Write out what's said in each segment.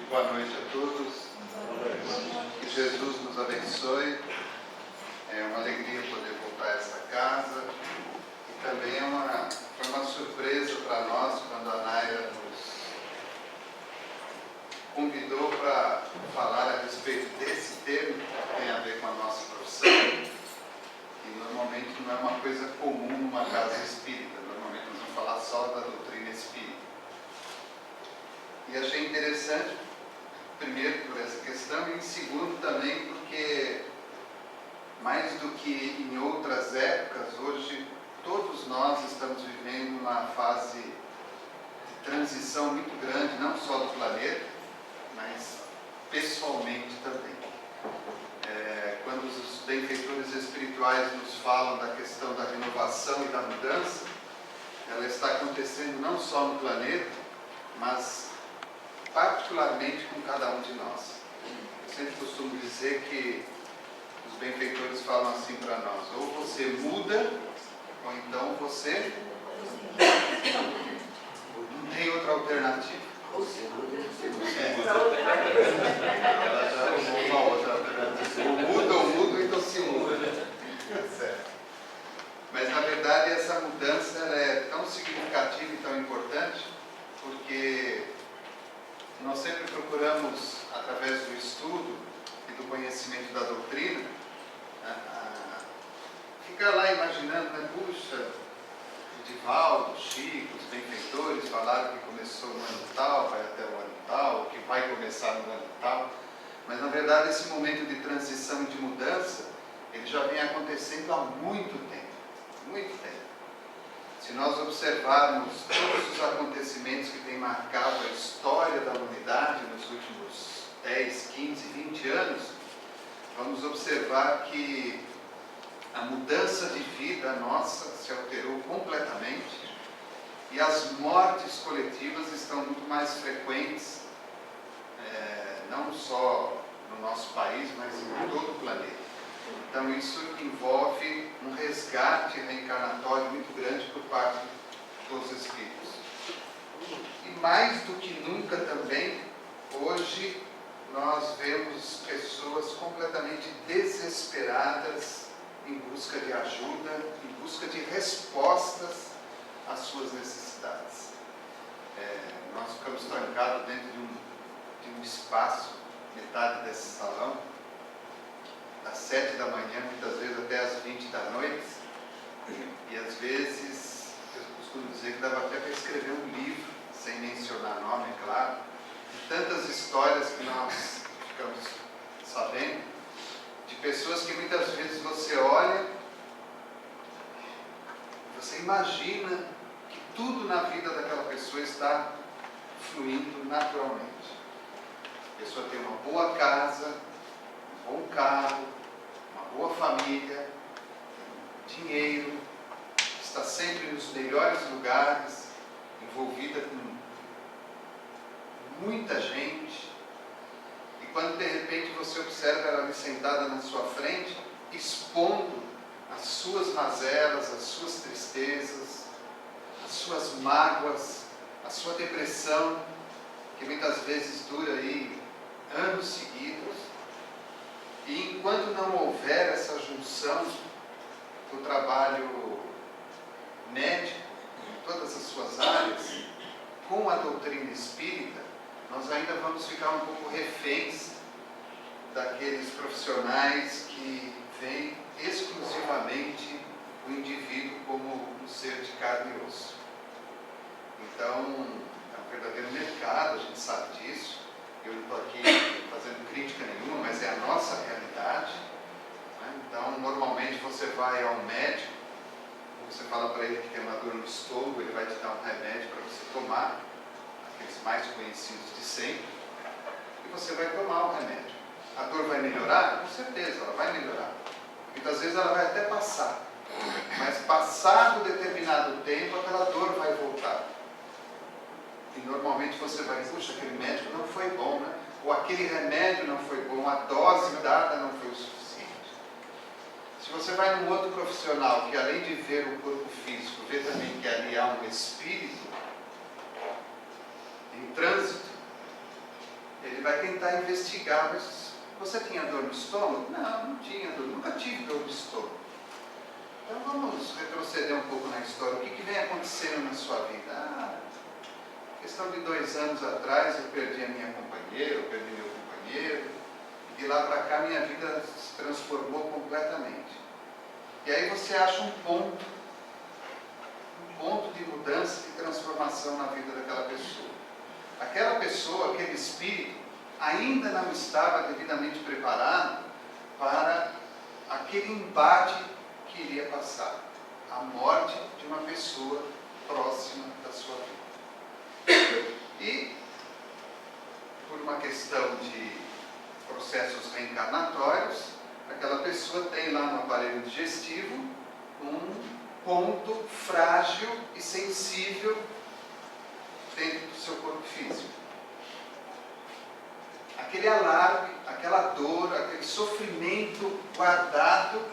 Boa noite a todos. Que Jesus nos abençoe. É uma alegria poder voltar a esta casa. E também foi uma surpresa para nós quando a Naira nos convidou para falar a respeito desse termo que tem a ver com a nossa profissão. E normalmente não é uma coisa comum numa casa espírita. Normalmente nós vamos falar só da doutrina espírita. E achei interessante, primeiro por essa questão, e segundo também porque, mais do que em outras épocas, hoje todos nós estamos vivendo uma fase de transição muito grande, não só do planeta, mas pessoalmente também. Quando os benfeitores espirituais nos falam da questão da renovação e da mudança, ela está acontecendo não só no planeta, mas particularmente com cada um de nós. Eu sempre costumo dizer que os benfeitores falam assim para nós: ou você muda, ou então você não tem outra alternativa. Ela já arrumou uma outra alternativa. Ou muda, então se muda. Certo. Mas na verdade essa mudança ela é tão significativa e tão importante porque nós sempre procuramos, através do estudo e do conhecimento da doutrina, ficar lá imaginando, puxa, Divaldo, Chico, os benfeitores falaram que começou no ano tal, vai até o ano tal, que vai começar no ano tal. Mas, na verdade, esse momento de transição e de mudança, ele já vem acontecendo há muito tempo. Muito tempo. Se nós observarmos todos os acontecimentos que têm marcado a história da humanidade nos últimos 10, 15, 20 anos, vamos observar que a mudança de vida nossa se alterou completamente e as mortes coletivas estão muito mais frequentes, não só no nosso país, mas em todo o planeta. Então isso envolve um resgate reencarnatório muito grande por parte dos espíritos. E mais do que nunca também, hoje nós vemos pessoas completamente desesperadas em busca de ajuda, em busca de respostas às suas necessidades. Nós ficamos trancados dentro de um espaço, metade desse salão, das 7 da manhã, muitas vezes até às 20 da noite, e às vezes, eu costumo dizer que dava até para escrever um livro, sem mencionar nome, é claro, de tantas histórias que nós ficamos sabendo, de pessoas que muitas vezes você olha, você imagina que tudo na vida daquela pessoa está fluindo naturalmente. A pessoa tem uma boa casa, um bom carro, uma boa família, dinheiro, está sempre nos melhores lugares, envolvida com muita gente, e quando de repente você observa ela ali sentada na sua frente, expondo as suas mazelas, as suas tristezas, as suas mágoas, a sua depressão, que muitas vezes dura aí anos seguidos. E enquanto não houver essa junção do trabalho médico, em todas as suas áreas, com a doutrina espírita, nós ainda vamos ficar um pouco reféns daqueles profissionais que veem exclusivamente o indivíduo como um ser de carne e osso. Então, é um verdadeiro mercado, a gente sabe disso. Eu não estou aqui fazendo crítica nenhuma, mas é a nossa realidade. Então, normalmente você vai a um médico, você fala para ele que tem uma dor no estômago, ele vai te dar um remédio para você tomar, aqueles mais conhecidos de sempre, e você vai tomar o remédio. A dor vai melhorar? Com certeza, ela vai melhorar. Muitas vezes ela vai até passar, mas passado determinado tempo, aquela dor vai voltar. E normalmente você vai, puxa, aquele médico não foi bom, né? Ou aquele remédio não foi bom, a dose dada não foi o suficiente. Se você vai num outro profissional que, além de ver o corpo físico, vê também que ali há um espírito em trânsito, Ele vai tentar investigar, mas você tinha dor no estômago? Não, não tinha dor, nunca tive dor no estômago. Então vamos retroceder um pouco na história. O que vem acontecendo na sua vida? Questão de 2 anos atrás eu perdi a minha companheira, eu perdi meu companheiro. E de lá para cá minha vida se transformou completamente. E aí você acha um ponto de mudança, de transformação na vida daquela pessoa. Aquela pessoa, aquele espírito, ainda não estava devidamente preparado para aquele embate que iria passar, a morte de uma pessoa próxima da sua vida. E, por uma questão de processos reencarnatórios, aquela pessoa tem lá no aparelho digestivo um ponto frágil e sensível dentro do seu corpo físico. Aquele alarme, aquela dor, aquele sofrimento guardado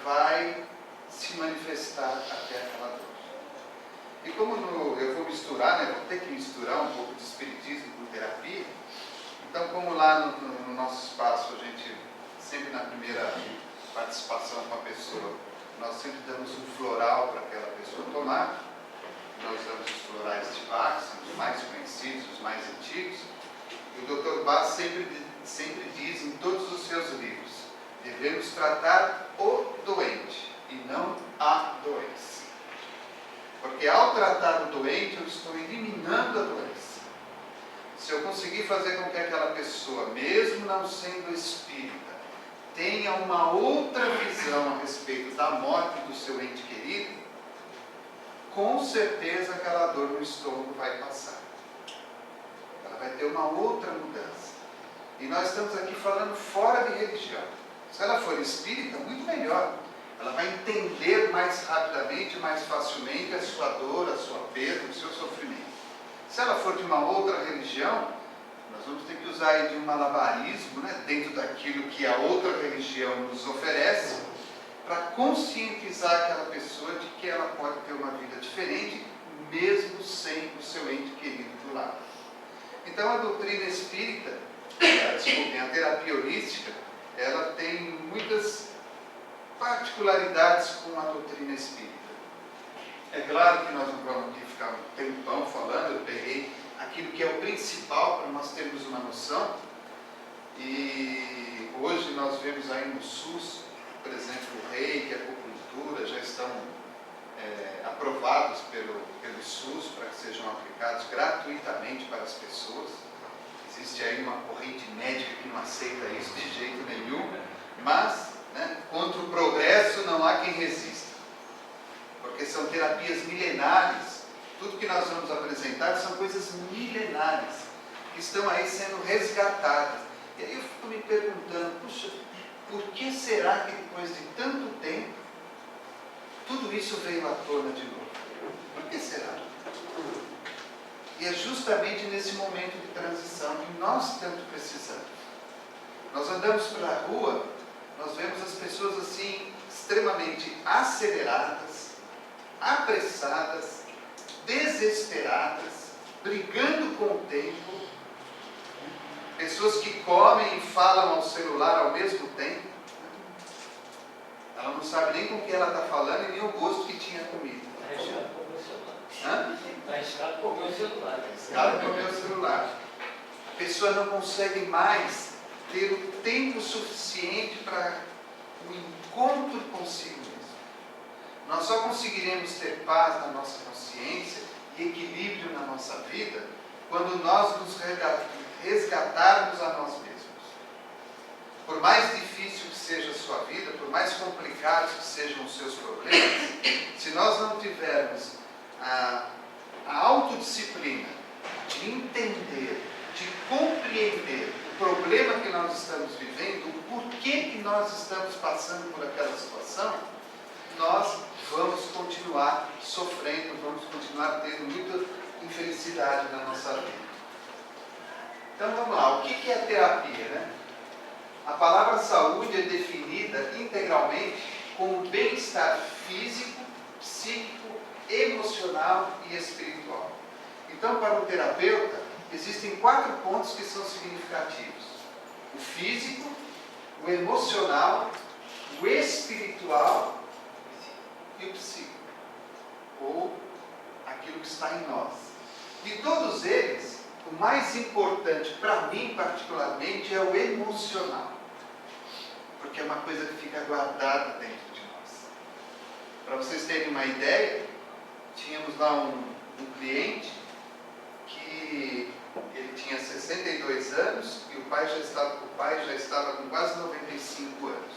vai se manifestar até aquela dor. E como eu vou misturar, vou ter que misturar um pouco de espiritismo com terapia, então como lá no nosso espaço a gente, sempre na primeira participação com a pessoa, nós sempre damos um floral para aquela pessoa tomar. Nós damos os florais de Bach, são os mais conhecidos, os mais antigos. E o Dr. Bach sempre diz em todos os seus livros, devemos tratar o doente e não a doença. Porque ao tratar o doente, eu estou eliminando a doença. Se eu conseguir fazer com que aquela pessoa, mesmo não sendo espírita, tenha uma outra visão a respeito da morte do seu ente querido, com certeza aquela dor no estômago vai passar. Ela vai ter uma outra mudança. E nós estamos aqui falando fora de religião. Se ela for espírita, muito melhor. Ela vai entender mais rapidamente, mais facilmente a sua dor, a sua perda, o seu sofrimento. Se ela for de uma outra religião, nós vamos ter que usar aí de um malabarismo, dentro daquilo que a outra religião nos oferece, para conscientizar aquela pessoa de que ela pode ter uma vida diferente, mesmo sem o seu ente querido do lado. Então a doutrina espírita, a terapia holística, ela tem muitas particularidades com a doutrina espírita. É claro que nós não vamos aqui ficar um tempão falando, eu peguei aquilo que é o principal para nós termos uma noção. E hoje nós vemos aí no SUS, por exemplo, o reiki, a acupuntura já estão aprovados pelo SUS para que sejam aplicados gratuitamente para as pessoas. Existe aí uma corrente médica que não aceita isso de jeito nenhum, mas contra o progresso não há quem resista, porque são terapias milenares. Tudo que nós vamos apresentar são coisas milenares que estão aí sendo resgatadas. E aí eu fico me perguntando, puxa, por que será que depois de tanto tempo tudo isso veio à tona de novo? Por que será? E é justamente nesse momento de transição que nós tanto precisamos. Nós andamos pela rua, nós vemos as pessoas assim, extremamente aceleradas, apressadas, desesperadas, brigando com o tempo, pessoas que comem e falam ao celular ao mesmo tempo. Ela não sabe nem com o que ela está falando e nem o gosto que tinha a comida. Está arriscado por meu celular. Arriscado por meu celular. A pessoa não consegue mais ter o tempo suficiente para o encontro consigo mesmo. Nós só conseguiremos ter paz na nossa consciência e equilíbrio na nossa vida quando nós nos resgatarmos a nós mesmos. Por mais difícil que seja a sua vida, por mais complicados que sejam os seus problemas, se nós não tivermos a autodisciplina de entender, de compreender o problema que nós estamos vivendo, o porquê que nós estamos passando por aquela situação, nós vamos continuar sofrendo, vamos continuar tendo muita infelicidade na nossa vida. Então vamos lá, o que é terapia, A palavra saúde é definida integralmente como bem-estar físico, psíquico, emocional e espiritual. Então, para o terapeuta, existem 4 pontos que são significativos significativos: o físico, o emocional, o espiritual e o psíquico, ou aquilo que está em nós. De todos eles, o mais importante para mim particularmente é o emocional, porque é uma coisa que fica guardada dentro de nós. Para vocês terem uma ideia, tínhamos lá um cliente que ele tinha 62 anos e o pai já estava com quase 95 anos.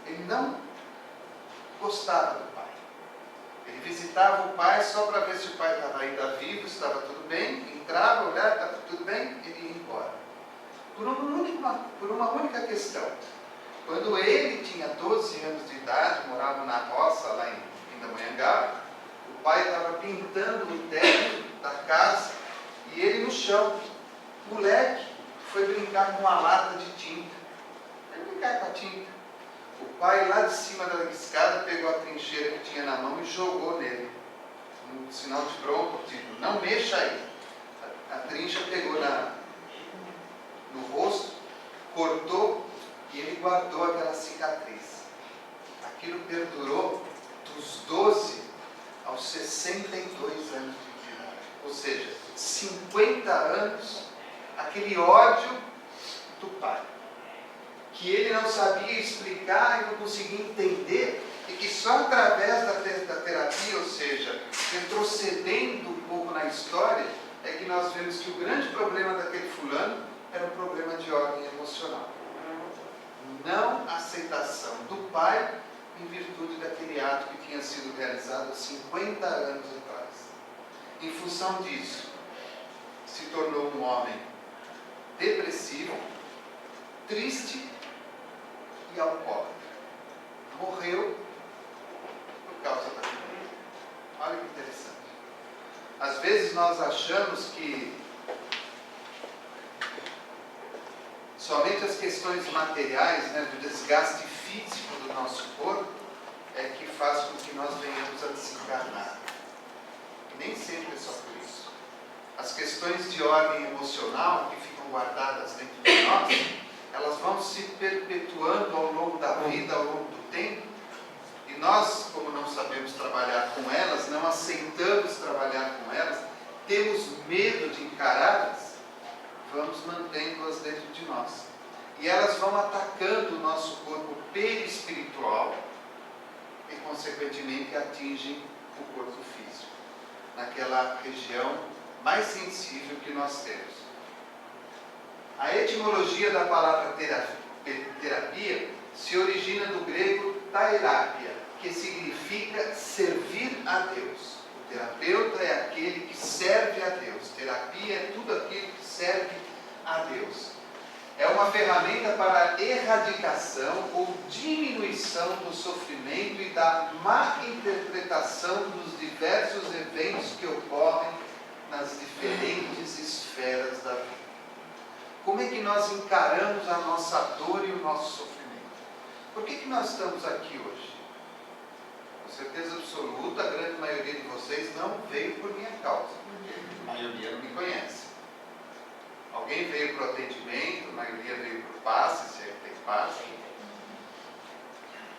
Ele não gostava do pai. Ele visitava o pai só para ver se o pai estava ainda vivo, estava tudo bem, entrava, olhava, estava tudo bem, ele ia embora. Por uma única questão. Quando ele tinha 12 anos de idade, morava na roça, lá em Pindamonhangaba, o pai estava pintando o teto da casa e ele no chão. O moleque foi brincar com uma lata de tinta. Foi brincar com a tinta. O pai lá de cima da escada pegou a trincheira que tinha na mão e jogou nele. Um sinal de bronca, tipo, não mexa aí. A trincha pegou no rosto, cortou e ele guardou aquela cicatriz. Aquilo perdurou dos 12 aos 62 anos de idade. Ou seja, 50 anos, aquele ódio do pai, que ele não sabia explicar e não conseguia entender, e que só através da terapia, ou seja, retrocedendo um pouco na história, é que nós vemos que o grande problema daquele fulano era um problema de ordem emocional. Não aceitação do pai em virtude daquele ato que tinha sido realizado há 50 anos atrás. Em função disso, se tornou um homem depressivo, triste e alcoólatra. Morreu por causa da doença. Olha que interessante. Às vezes nós achamos que somente as questões materiais, do desgaste físico do nosso corpo, é que faz com que nós venhamos a desencarnar. E nem sempre é só por isso. As questões de ordem emocional que ficam guardadas dentro de nós, elas vão se perpetuando ao longo da vida, ao longo do tempo, e nós, como não sabemos trabalhar com elas, não aceitamos trabalhar com elas, temos medo de encará-las, vamos mantendo-as dentro de nós. E elas vão atacando o nosso corpo perispiritual e, consequentemente, atingem o corpo físico, naquela região mais sensível que nós temos. A etimologia da palavra terapia se origina do grego tairápia, que significa servir a Deus. O terapeuta é aquele que serve a Deus. Terapia é tudo aquilo que serve a Deus. É uma ferramenta para a erradicação ou diminuição do sofrimento e da má interpretação dos diversos eventos que ocorrem nas diferentes esferas da vida. Como é que nós encaramos a nossa dor e o nosso sofrimento? Por que nós estamos aqui hoje? Com certeza absoluta, a grande maioria de vocês não veio por minha causa. A maioria não me conhece. Alguém veio para o atendimento, a maioria veio para o passe, se é que tem passe.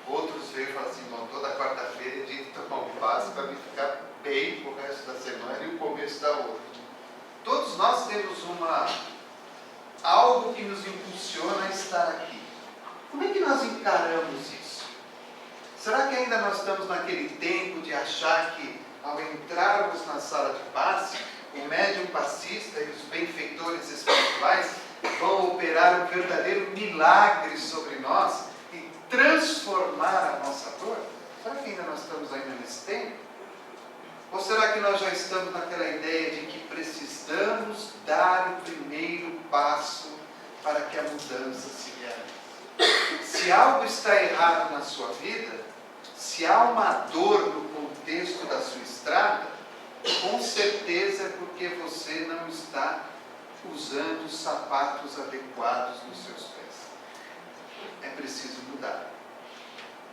Outros veio e falaram assim, bom, toda quarta-feira é dia de tomar um passe para me ficar bem o resto da semana e o começo da outra. Todos nós temos algo que nos impulsiona a estar aqui. Como é que nós encaramos isso? Será que ainda nós estamos naquele tempo de achar que, ao entrarmos na sala de passe, o médium passista e os benfeitores espirituais vão operar um verdadeiro milagre sobre nós e transformar a nossa dor? Será que ainda nós estamos ainda nesse tempo? Ou será que nós já estamos naquela ideia de que precisamos dar o primeiro passo para que a mudança se realize? Se algo está errado na sua vida, se há uma dor no contexto da sua estrada, com certeza é porque você não está usando os sapatos adequados nos seus pés. É preciso mudar.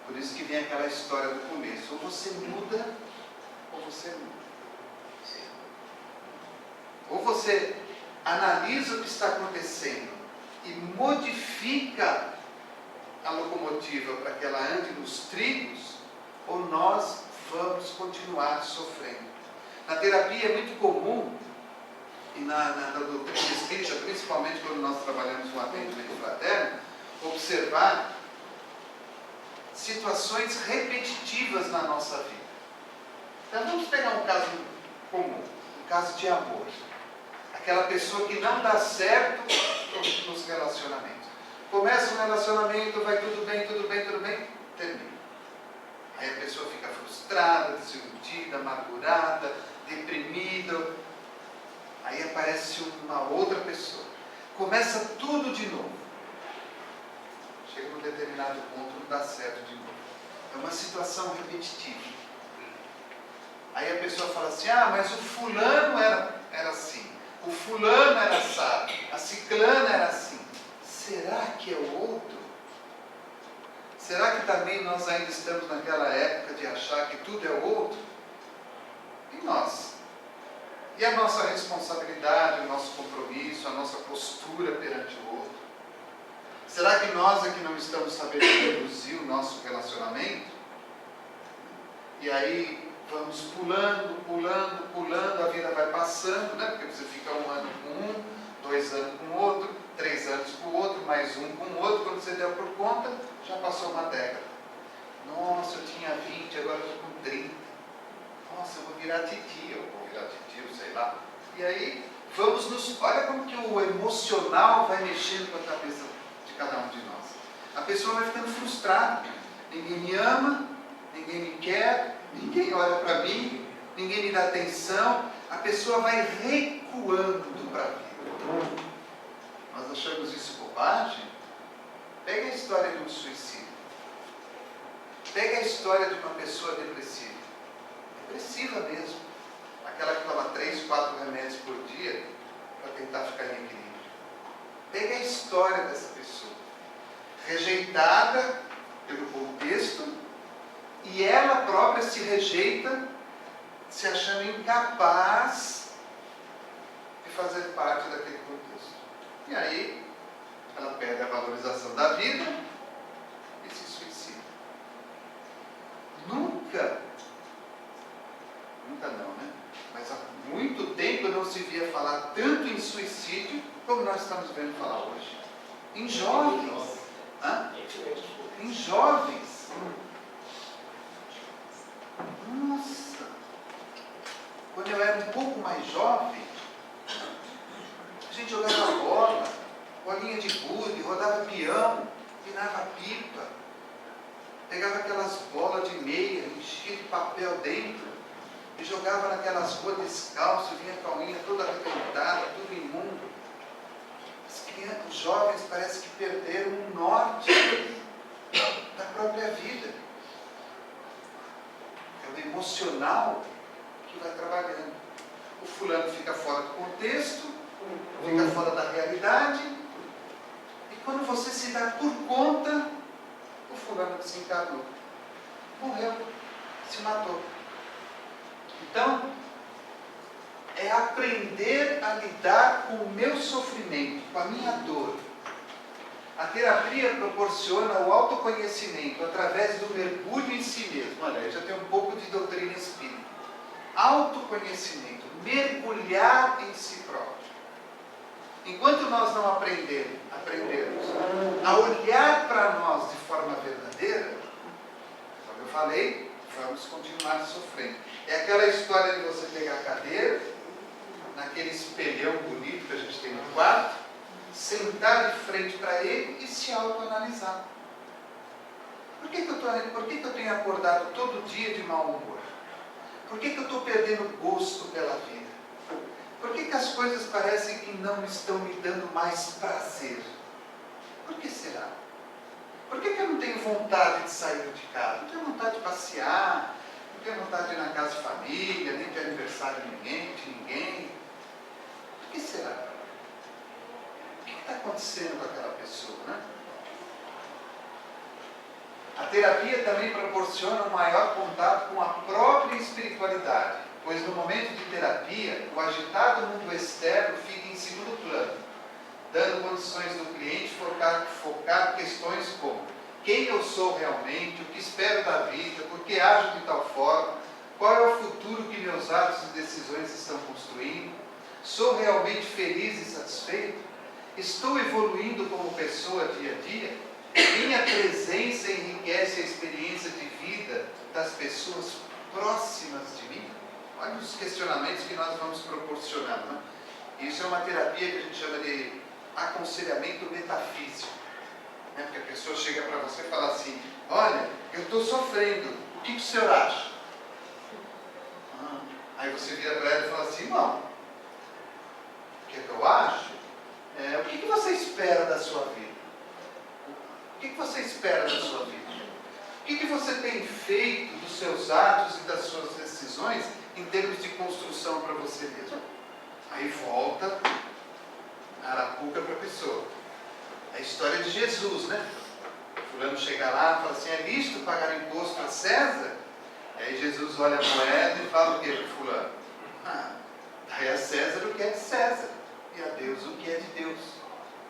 Por isso que vem aquela história do começo. Ou você muda, ou você muda. Ou você analisa o que está acontecendo modifica a locomotiva para que ela ande nos trilhos, ou nós vamos continuar sofrendo. Na terapia é muito comum, e na doutrina espírita, principalmente quando nós trabalhamos com atendimento fraterno, observar situações repetitivas na nossa vida. Então vamos pegar um caso comum, um caso de amor. Aquela pessoa que não dá certo nos relacionamentos. Começa um relacionamento, vai tudo bem, termina. Aí a pessoa fica frustrada, desiludida, amargurada, deprimida. Aí aparece uma outra pessoa. Começa tudo de novo. Chega num determinado ponto, não dá certo de novo. É uma situação repetitiva. Aí a pessoa fala assim, mas o fulano era assim. O fulano era assado. A ciclana era assim. Será que é o outro? Será que também nós ainda estamos naquela época de achar que tudo é o outro? E nós? E a nossa responsabilidade, o nosso compromisso, a nossa postura perante o outro? Será que nós é que não estamos sabendo conduzir o nosso relacionamento? E aí vamos pulando, a vida vai passando, né? Porque você fica 1 ano com um, 2 anos com outro, 3 anos com o outro, mais um com o outro. Quando você deu por conta, já passou uma década. Nossa, eu tinha 20, agora eu estou com 30. Nossa, eu vou virar titio, sei lá. E aí, olha como que o emocional vai mexendo com a cabeça de cada um de nós. A pessoa vai ficando frustrada. Ninguém me ama, ninguém me quer, ninguém olha para mim, ninguém me dá atenção. A pessoa vai recuando para a vida. Nós achamos isso bobagem? Pega a história de um suicídio. Pega a história de uma pessoa depressiva. Depressiva mesmo. Aquela que toma 3, 4 remédios por dia para tentar ficar em equilíbrio. Pega a história dessa pessoa. Rejeitada pelo contexto, e ela própria se rejeita, se achando incapaz de fazer parte daquele contexto. E aí, ela perde a valorização da vida e se suicida. Nunca não, né? Mas há muito tempo não se via falar tanto em suicídio como nós estamos vendo falar hoje. Em jovens. Em jovens. Nossa! Quando eu era um pouco mais jovem, a gente jogava bola, bolinha de gude, rodava peão, empinava pipa, pegava aquelas bolas de meia, enchia de papel dentro, e jogava naquelas ruas descalço, vinha com a unha toda arrebentada, tudo imundo. Os jovens parece que perderam o norte da própria vida. É o emocional que vai trabalhando. O fulano fica fora do contexto, fica fora da realidade, e quando você se dá por conta, o fulano desencarnou. Morreu, se matou. Então, é aprender a lidar com o meu sofrimento, com a minha dor. A terapia proporciona o autoconhecimento através do mergulho em si mesmo. Olha, eu já tenho um pouco de doutrina espírita. Autoconhecimento, mergulhar em si próprio. Enquanto nós não aprendemos a olhar para nós de forma verdadeira, como eu falei, vamos continuar sofrendo. É aquela história de você pegar a cadeira, naquele espelhão bonito que a gente tem no quarto, sentar de frente para ele e se autoanalisar. Por que eu tenho acordado todo dia de mau humor? Por que eu estou perdendo gosto pela vida? Por que as coisas parecem que não estão me dando mais prazer? Por que será? Por que eu não tenho vontade de sair de casa? Não tenho vontade de passear, não tenho vontade de ir na casa de família, nem de aniversário de ninguém. Por que será? O que está acontecendo com aquela pessoa, né? A terapia também proporciona um maior contato com a própria espiritualidade, pois no momento de terapia, o agitado mundo externo fica em segundo plano. dando condições do cliente focar questões como: quem eu sou realmente, o que espero da vida, por que ajo de tal forma, qual é o futuro que meus atos e decisões estão construindo, sou realmente feliz e satisfeito, estou evoluindo como pessoa dia a dia, minha presença enriquece a experiência de vida das pessoas próximas de mim. Olha os questionamentos que nós vamos proporcionando, né? Isso é uma terapia que a gente chama de aconselhamento metafísico, né? Porque a pessoa chega para você e fala assim: olha, eu estou sofrendo, o que o senhor acha? Aí você vira para ela e fala assim: não, o que eu acho? O que você espera da sua vida? O que você espera da sua vida? O que você tem feito dos seus atos e das suas decisões em termos de construção para você mesmo? Aí volta a arapuca para a pessoa. A história de Jesus, né? Fulano chega lá e fala assim: é lícito pagar imposto a César? Aí Jesus olha a moeda e fala o que para fulano? Aí a César o que é de César, e a Deus o que é de Deus.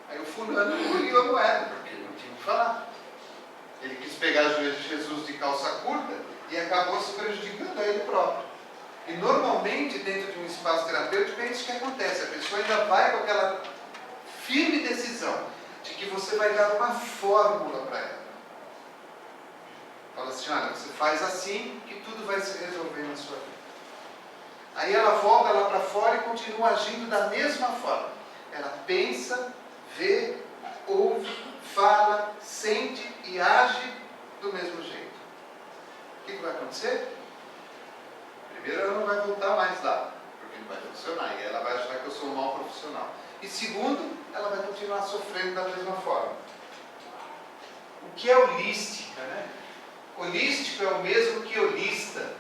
Aí o fulano engoliu a moeda, porque ele não tinha o que falar. Ele quis pegar Jesus de calça curta e acabou se prejudicando a ele próprio. E normalmente, dentro de um espaço terapêutico, é isso que acontece. A pessoa ainda vai com aquela firme decisão de que você vai dar uma fórmula para ela. Fala assim: olha, você faz assim que tudo vai se resolver na sua vida. Aí ela volta lá para fora e continua agindo da mesma forma. Ela pensa, vê, ouve, fala, sente e age do mesmo jeito. O que vai acontecer? Primeiro, ela não vai voltar mais lá, porque não vai funcionar, e ela vai achar que eu sou um mau profissional. E segundo, ela vai continuar sofrendo da mesma forma. O que é holística, né? Holístico é o mesmo que holista,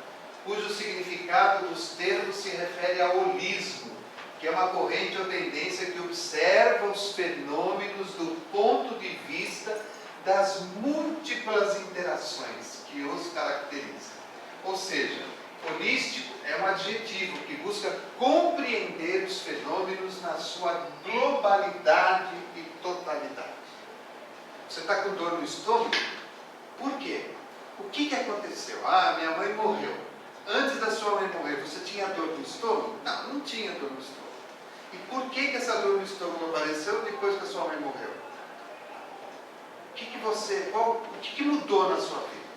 cujo significado dos termos se refere ao holismo, que é uma corrente ou tendência que observa os fenômenos do ponto de vista das múltiplas interações que os caracterizam. Ou seja, holístico é um adjetivo que busca compreender os fenômenos na sua globalidade e totalidade. Você está com dor no estômago? Por quê? O que aconteceu? Minha mãe morreu. Antes da sua mãe morrer, você tinha dor no estômago? Não, não tinha dor no estômago. E por que essa dor no estômago apareceu depois que a sua mãe morreu? O que mudou na sua vida?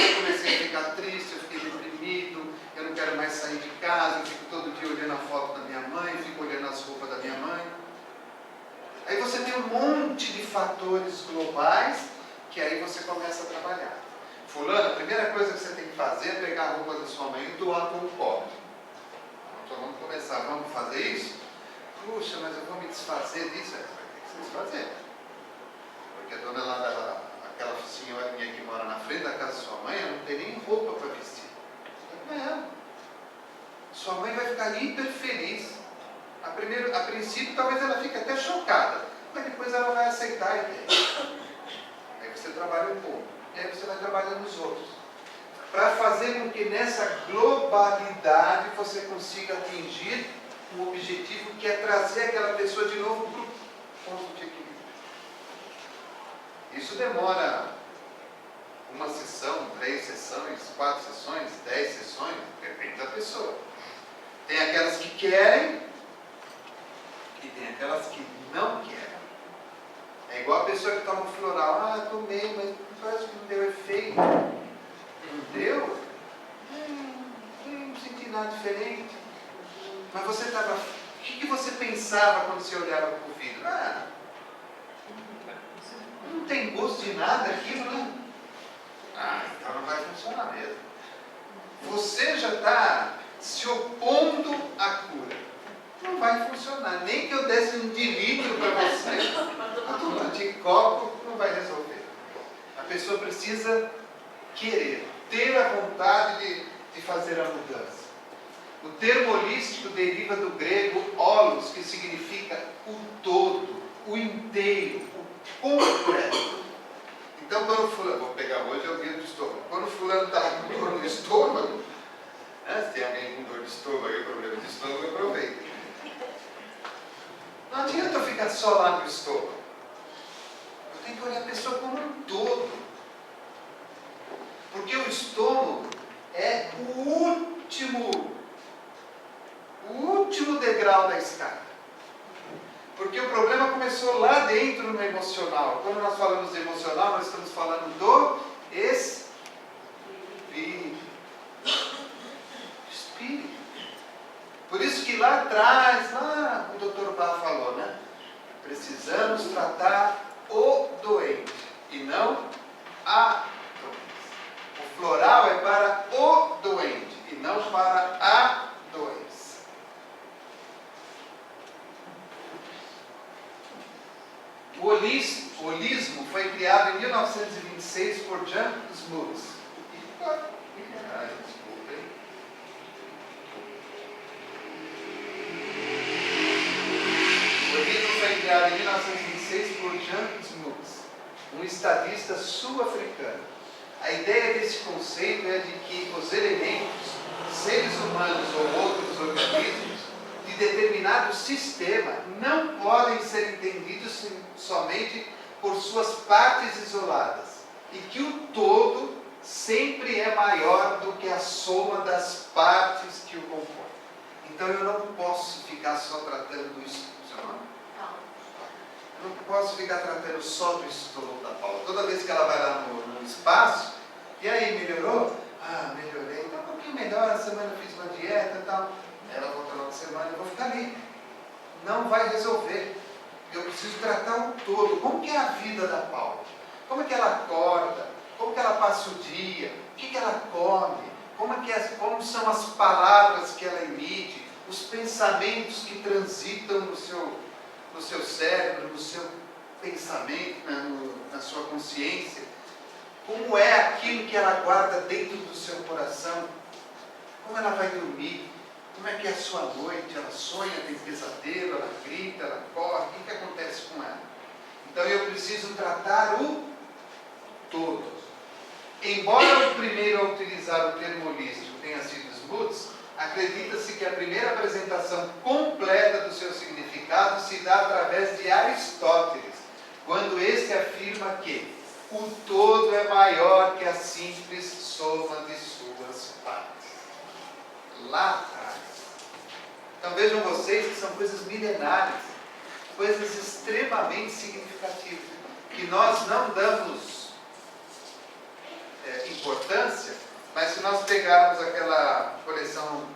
Eu comecei a ficar triste, eu fiquei deprimido, eu não quero mais sair de casa, eu fico todo dia olhando a foto da minha mãe, fico olhando as roupas da minha mãe. Aí você tem um monte de fatores globais que aí você começa a trabalhar. Fulano, a primeira coisa que você tem que fazer é pegar a roupa da sua mãe e doar para um pobre. Então vamos começar, vamos fazer isso? Puxa, mas eu vou me desfazer disso. Você vai ter que se desfazer. Porque a dona lá aquela senhorinha que mora na frente da casa da sua mãe, ela não tem nem roupa para vestir. Sua mãe vai ficar hiper feliz. A princípio talvez ela fique até chocada, mas depois ela vai aceitar a ideia. Aí você trabalha um pouco, e aí você vai trabalhando os outros, para fazer com que nessa globalidade você consiga atingir um objetivo que é trazer aquela pessoa de novo para o ponto de equilíbrio. Isso demora uma sessão, 3 sessões, 4 sessões, 10 sessões, depende da pessoa. Tem aquelas que querem e tem aquelas que não querem. É igual a pessoa que toma floral. Tomei, mas parece que não deu efeito. Não deu? Não senti nada diferente. Mas você estava... O que você pensava quando você olhava para o vidro? Não tem gosto de nada aquilo, né? Então não vai funcionar mesmo. Você já está se opondo à cura. Não vai funcionar. Nem que eu desse um dilitro para você, um anticorpo, não vai resolver. A pessoa precisa querer, ter a vontade de fazer a mudança. O termo holístico deriva do grego holos, que significa o todo, o inteiro, o completo. Então, quando fulano, vou pegar hoje, é o dia do estômago. Quando fulano está com dor no estômago, se tem alguém com dor de estômago e problema de estômago, aproveita. Não adianta eu ficar só lá no estômago. Eu tenho que olhar a pessoa como um todo. Porque o estômago é o último degrau da escada. Porque o problema começou lá dentro no emocional. Quando nós falamos de emocional, nós estamos falando do espírito. Por isso que lá atrás, lá o Dr. Bach falou, né? Precisamos tratar o doente e não a doença. O floral é para o doente e não para a doença. O holismo foi criado em 1926 por Jan Smuts. O holismo foi criado em 1926 por Jan Smuts, um estadista sul-africano. A ideia desse conceito é de que os elementos, seres humanos ou outros organismos, de determinado sistema não podem ser entendidos somente por suas partes isoladas e que o todo sempre é maior do que a soma das partes que o compõem. Então eu não posso ficar só tratando isso. Eu não posso ficar tratando só do estômago da Paula. Toda vez que ela vai lá no espaço, e aí, melhorou? Ah, melhorei. Está um pouquinho melhor, a semana eu fiz uma dieta e tal. Ela volta na outra semana, eu vou ficar ali. Não vai resolver. Eu preciso tratar o todo. Como que é a vida da Paula? Como é que ela acorda? Como que ela passa o dia? O que ela come? Como são as palavras que ela emite? Os pensamentos que transitam no seu cérebro, no seu pensamento, na sua consciência? Como é aquilo que ela guarda dentro do seu coração? Como ela vai dormir? Como é que é a sua noite? Ela sonha, tem pesadelo, ela grita, ela corre. O que acontece com ela? Então eu preciso tratar o todo. Embora o primeiro a utilizar o termo holístico tenha sido Smuts, acredita-se que a primeira apresentação completa do seu significado se dá através de Aristóteles, quando este afirma que o todo é maior que a simples soma de suas partes. Lá atrás. Então vejam vocês que são coisas milenares, coisas extremamente significativas, que nós não damos importância, mas se nós pegarmos aquela coleção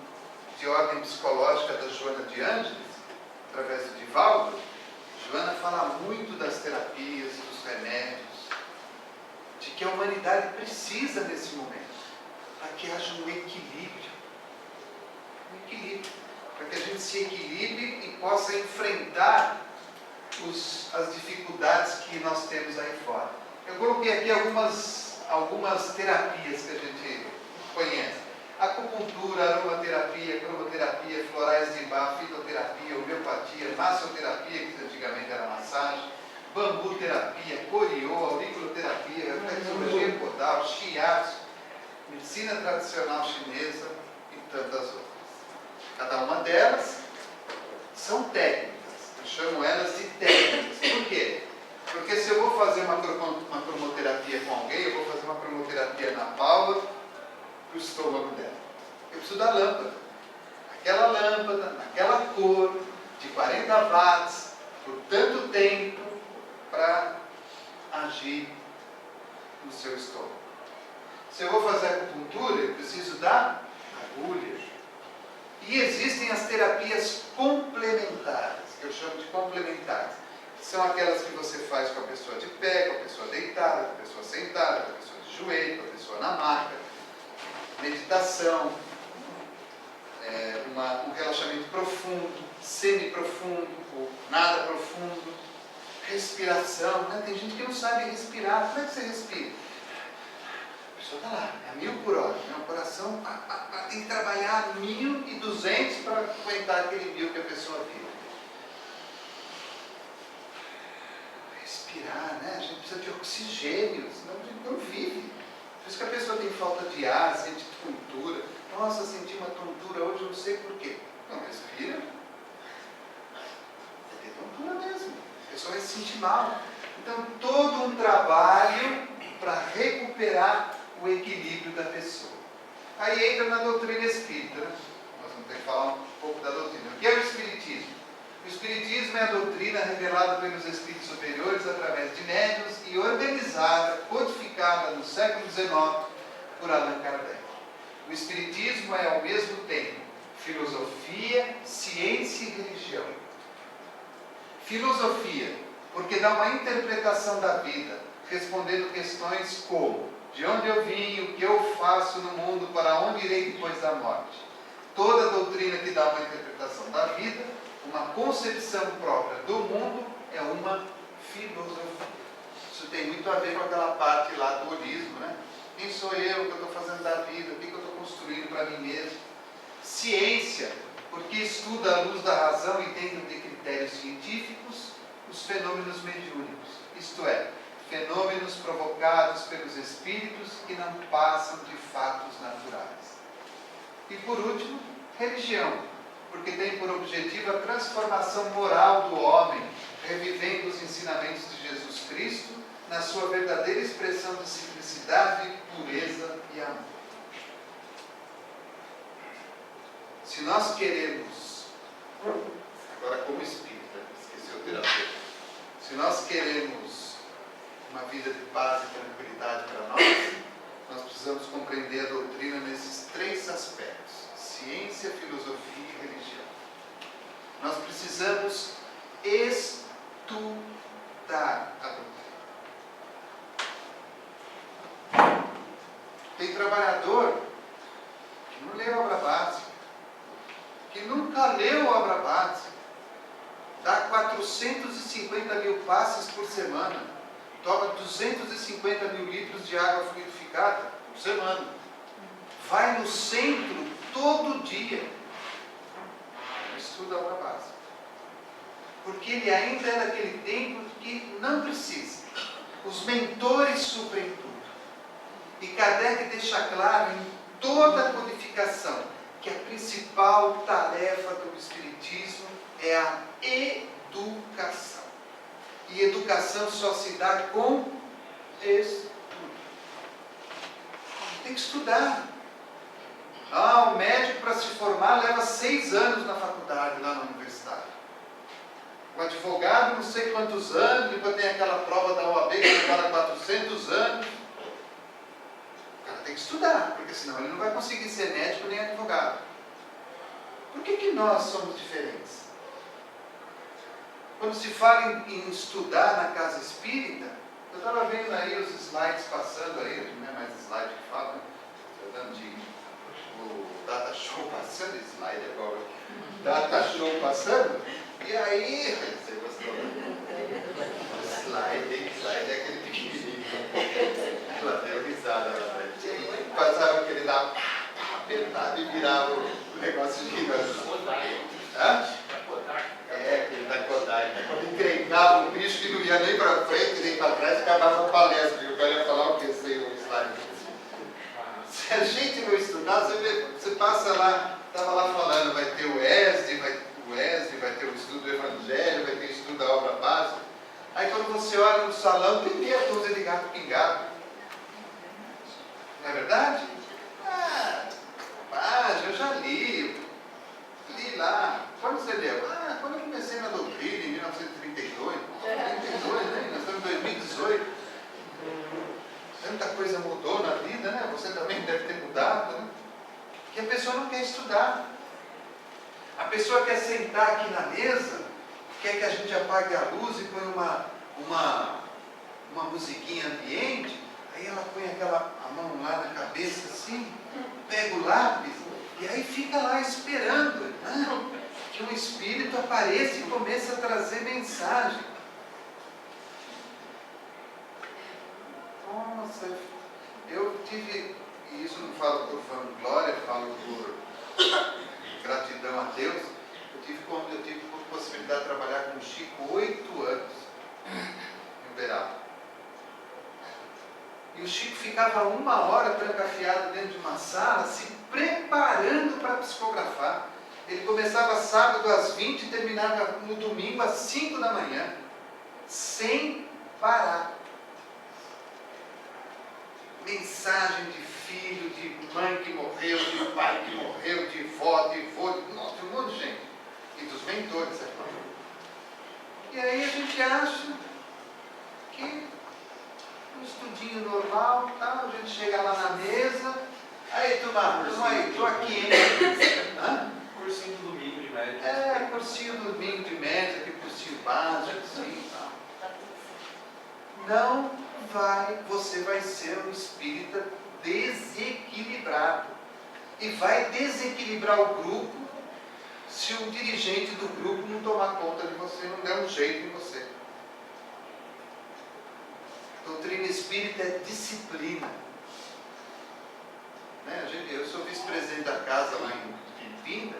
de ordem psicológica da Joana de Ângeles, através do Divaldo, Joana fala muito das terapias, dos remédios, de que a humanidade precisa nesse momento, para que haja um equilíbrio. Um equilíbrio. Para que a gente se equilibre e possa enfrentar as dificuldades que nós temos aí fora. Eu coloquei aqui algumas terapias que a gente conhece. Acupuntura, aromaterapia, cromoterapia, florais de Bach, fitoterapia, homeopatia, massoterapia, que antigamente era massagem, bambu terapia, coriô, auriculoterapia, reflexologia podal, shiatsu, medicina tradicional chinesa e tantas outras. Cada uma delas são técnicas. Eu chamo elas de técnicas. Por quê? Porque se eu vou fazer uma cromoterapia com alguém, eu vou fazer uma cromoterapia na Paula, para o estômago dela. Eu preciso da lâmpada. Aquela lâmpada, naquela cor, de 40 watts, por tanto tempo, para agir no seu estômago. Se eu vou fazer acupuntura, eu preciso da agulha. E existem as terapias complementares, que eu chamo de complementares. São aquelas que você faz com a pessoa de pé, com a pessoa deitada, com a pessoa sentada, com a pessoa de joelho, com a pessoa na maca. Meditação, um relaxamento profundo, semi-profundo, ou nada profundo. Respiração, né? Tem gente que não sabe respirar. Como é que você respira? A pessoa está lá, é a 1000 por hora. Né? O coração tem que trabalhar 1200 para aguentar aquele 1000 que a pessoa vive. Respirar, né? A gente precisa de oxigênio, senão a gente não vive. Por isso que a pessoa tem falta de ar, sente tontura. Nossa, senti uma tontura hoje, eu não sei por quê. Não, respira. Vai ter tontura mesmo. pessoa vai se sentir mal. Então, todo um trabalho para recuperar o equilíbrio da pessoa. Aí entra na doutrina espírita, né? Nós vamos ter que falar um pouco da doutrina. O que é o Espiritismo? O Espiritismo é a doutrina revelada pelos Espíritos superiores através de médiuns e organizada, codificada no século XIX por Allan Kardec. O Espiritismo é ao mesmo tempo filosofia, ciência e religião. Filosofia, porque dá uma interpretação da vida, respondendo questões como: de onde eu vim, o que eu faço no mundo, para onde irei depois da morte. Toda doutrina que dá uma interpretação da vida, uma concepção própria do mundo, é uma filosofia. Isso tem muito a ver com aquela parte lá do holismo, né? Quem sou eu, o que eu estou fazendo da vida, o que eu estou construindo para mim mesmo. Ciência, porque estuda à luz da razão e dentro de critérios científicos os fenômenos mediúnicos, isto é, fenômenos provocados pelos espíritos que não passam de fatos naturais. E por último, religião, porque tem por objetivo a transformação moral do homem, revivendo os ensinamentos de Jesus Cristo na sua verdadeira expressão de simplicidade, pureza e amor. Se nós queremos, agora como espírita, esqueci o terapeuta, se nós queremos uma vida de paz e tranquilidade para nós precisamos compreender a doutrina nesses três aspectos: ciência, filosofia e religião. Nós precisamos estudar a doutrina. Tem trabalhador que não leu a obra básica, que nunca leu a obra básica, dá 450 mil passes por semana, toma 250 mil litros de água fluidificada por semana, vai no centro todo dia, estuda a obra básica, porque ele ainda é daquele tempo que não precisa. Os mentores suprem tudo. E Kardec deixa claro em toda a codificação que a principal tarefa do Espiritismo é a educação. E educação só se dá com estudo. Tem que estudar. O médico para se formar leva 6 anos na faculdade, lá na universidade. O advogado não sei quantos anos, depois tem aquela prova da OAB que demora 400 anos. O cara tem que estudar, porque senão ele não vai conseguir ser médico nem advogado. Por que nós somos diferentes? Quando se fala em estudar na casa espírita, eu estava vendo aí os slides passando aí, não é mais slide que fala, né? Estou dando o data show passando, slide agora, data show passando, e aí, você gostou? Slide é aquele pequenininho, ela deu risada lá, né? Passava aquele lá, apertado e virava o negócio girando. Hã? Aquele da Kodak. Quando encrencava um bicho que não ia nem para frente, nem para trás, acabava a palestra. E o cara ia falar o que sem o slide. Se a gente não estudar, você passa lá, estava lá falando, vai ter o ESD, vai ter o estudo do Evangelho, vai ter o estudo da obra básica. Aí quando você olha no salão, tem meia dúzia de gato pingado. Não é verdade? Eu já li lá. Quando você leu? Quando eu comecei na doutrina, em 1932. 32, né? Nós estamos em 2018. Tanta coisa mudou na vida, né? Você também deve ter mudado, né? Que a pessoa não quer estudar. A pessoa quer sentar aqui na mesa, quer que a gente apague a luz e põe uma musiquinha ambiente, aí ela põe a mão lá na cabeça assim, pega o lápis, e aí fica lá esperando, né? Que um espírito apareça e comece a trazer mensagem. Nossa, eu tive, e isso não falo por vanglória, falo por gratidão a Deus, eu tive possibilidade de trabalhar com o Chico 8 anos em Uberaba. E o Chico ficava 1 hora trancafiado dentro de uma sala, se preparando para psicografar. Ele começava sábado às 20 e terminava no domingo às 5 da manhã. sem parar. Mensagem de filho, de mãe que morreu, de pai que morreu, de vó, de vô, nossa, de um monte de gente. E dos mentores, é claro. E aí a gente acha que um estudinho normal, tal, a gente chega lá na mesa, aí turma, estou aqui, hein? Hã? Cursinho do domingo de média. É, cursinho do domingo de média, aquele cursinho básico, assim, tal. Não vai, você vai ser um espírita desequilibrado. E vai desequilibrar o grupo se o dirigente do grupo não tomar conta de você, não der um jeito em você. Doutrina espírita é disciplina. Né? Eu sou vice-presidente da casa lá em Pinda.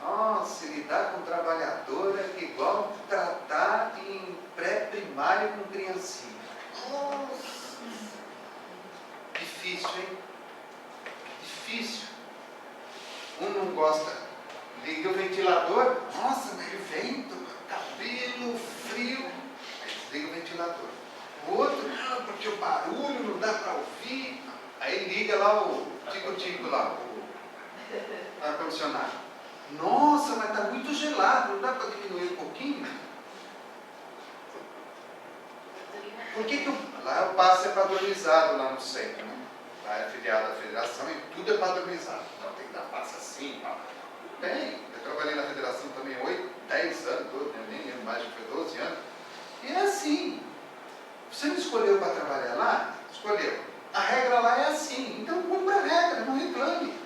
Nossa, lidar com trabalhador é igual tratar em pré-primário com criancinha. Nossa! Difícil, hein? Difícil. Um não gosta, liga o ventilador, nossa, mas vento, cabelo, frio, aí desliga o ventilador. O outro, não, porque o barulho não dá para ouvir. Aí liga lá o tico-tico lá, o ar-condicionado. Nossa, mas está muito gelado, não dá para diminuir um pouquinho? Por que lá o passe é padronizado lá no centro, né? Lá é filiado à federação e tudo é padronizado. Então tem que dar passe assim, tal. Tem. Eu trabalhei na federação também 10 anos, nem lembro mais, que foi 12 anos. E é assim. Você não escolheu para trabalhar lá? Escolheu. A regra lá é assim. Então cumpra a regra, não reclame.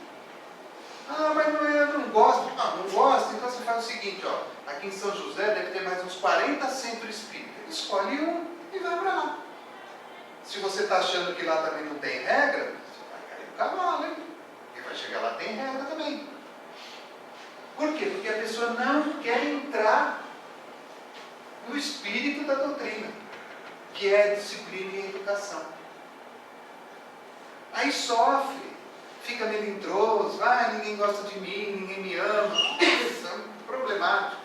Ah, mas eu não gosto. Não gosta? Então você faz o seguinte, ó. Aqui em São José deve ter mais uns 40 centros espíritas. Escolhe um e vai para lá. Se você está achando que lá também não tem regra, você vai cair no cavalo, hein? Porque vai chegar lá, tem regra também. Por quê? Porque a pessoa não quer entrar no espírito da doutrina, que é a disciplina e a educação. Aí sofre, fica melindroso, ninguém gosta de mim, ninguém me ama, isso é problemático.